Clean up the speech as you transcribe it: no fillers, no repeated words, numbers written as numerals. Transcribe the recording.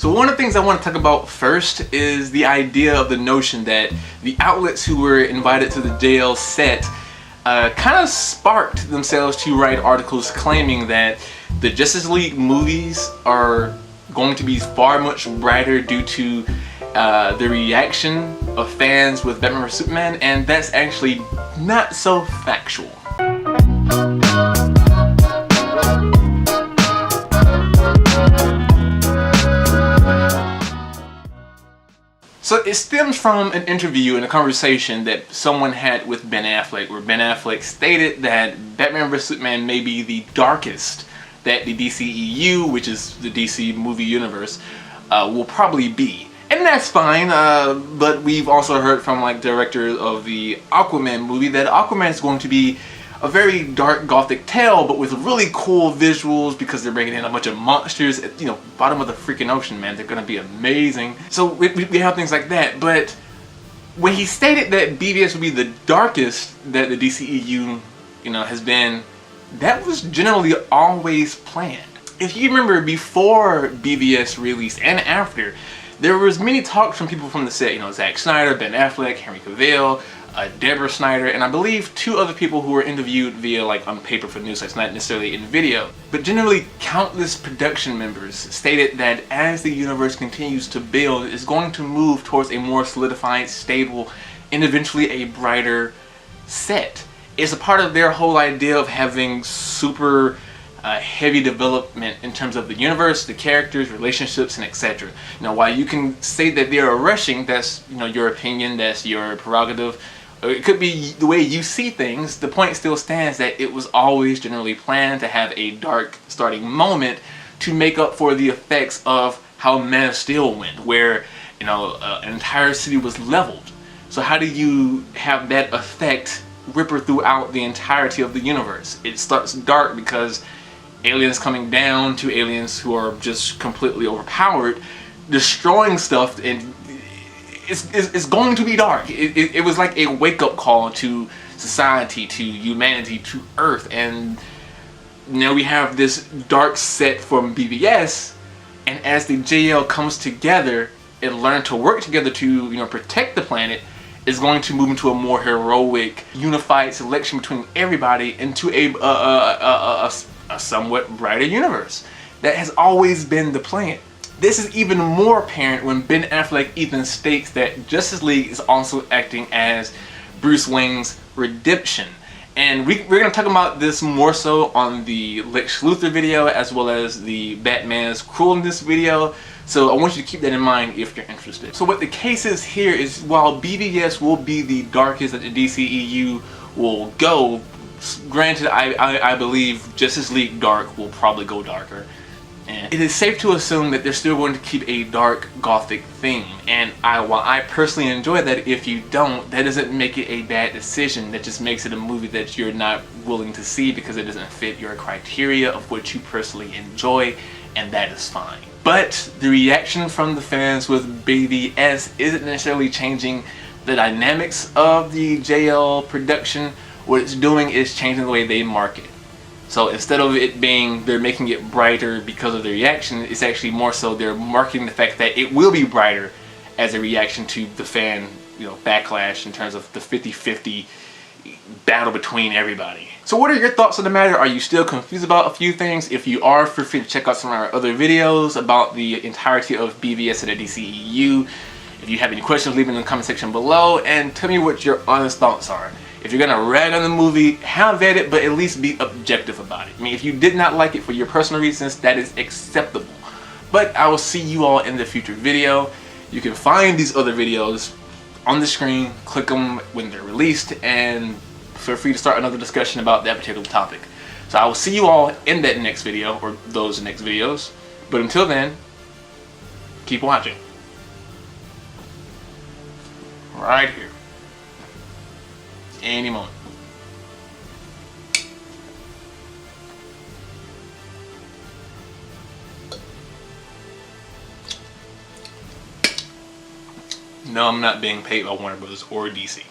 So one of the things I want to talk about first is the idea of the notion that the outlets who were invited to the JL set kind of sparked themselves to write articles claiming that the Justice League movies are going to be far much brighter due to the reaction of fans with Batman vs Superman, and that's actually not so factual. So it stems from an interview and a conversation that someone had with Ben Affleck, where Ben Affleck stated that Batman vs Superman may be the darkest that the DCEU, which is the DC movie universe, will probably be. And that's fine, but we've also heard from like directors of the Aquaman movie that Aquaman is going to be a very dark gothic tale, but with really cool visuals because they're bringing in a bunch of monsters at, you know, bottom of the freaking ocean, man. They're gonna be amazing. So we have things like that, but when he stated that BVS would be the darkest that the DCEU, you know, has been, that was generally always planned. If you remember, before BVS released and after, there was many talks from people from the set, you know, Zack Snyder, Ben Affleck, Henry Cavill, Deborah Snyder, and I believe 2 other people who were interviewed via like on paper for news sites, not necessarily in video. But generally, countless production members stated that as the universe continues to build, it's going to move towards a more solidified, stable, and eventually a brighter set. It's a part of their whole idea of having super heavy development in terms of the universe, the characters, relationships, and etc. Now, while you can say that they are rushing, that's, you know, your opinion, that's your prerogative. It could be the way you see things. The point still stands that it was always generally planned to have a dark starting moment to make up for the effects of how Man of Steel went, where, you know, an entire city was leveled. So how do you have that effect ripper throughout the entirety of the universe? It starts dark because aliens coming down to aliens who are just completely overpowered, destroying stuff, and it's going to be dark. It was like a wake-up call to society, to humanity, to Earth, and now we have this dark set from BVS, and as the JL comes together and learn to work together to, you know, protect the planet, is going to move into a more heroic, unified selection between everybody into a somewhat brighter universe. That has always been the plan. This is even more apparent when Ben Affleck even states that Justice League is also acting as Bruce Wayne's redemption. And we're going to talk about this more so on the Lex Luthor video as well as the Batman's Cruelness video. So I want you to keep that in mind if you're interested. So what the case is here is, while BVS will be the darkest that the DCEU will go, granted, I believe Justice League Dark will probably go darker. And it is safe to assume that they're still going to keep a dark gothic theme. And while I personally enjoy that, if you don't, that doesn't make it a bad decision. That just makes it a movie that you're not willing to see because it doesn't fit your criteria of what you personally enjoy, and that is fine. But the reaction from the fans with BVS isn't necessarily changing the dynamics of the JL production. What it's doing is changing the way they market. So instead of it being they're making it brighter because of the reaction, it's actually more so they're marketing the fact that it will be brighter as a reaction to the fan, you know, backlash in terms of the 50-50 battle between everybody. So what are your thoughts on the matter? Are you still confused about a few things? If you are, feel free to check out some of our other videos about the entirety of BVS and the DCEU. If you have any questions, leave them in the comment section below and tell me what your honest thoughts are. If you're gonna rag on the movie, have at it, but at least be objective about it. I mean, if you did not like it for your personal reasons, that is acceptable. But I will see you all in the future video. You can find these other videos on the screen, click them when they're released, and feel free to start another discussion about that particular topic. So I will see you all in that next video, or those next videos. But until then, keep watching. Right here. Any moment. No, I'm not being paid by Warner Bros. Or DC.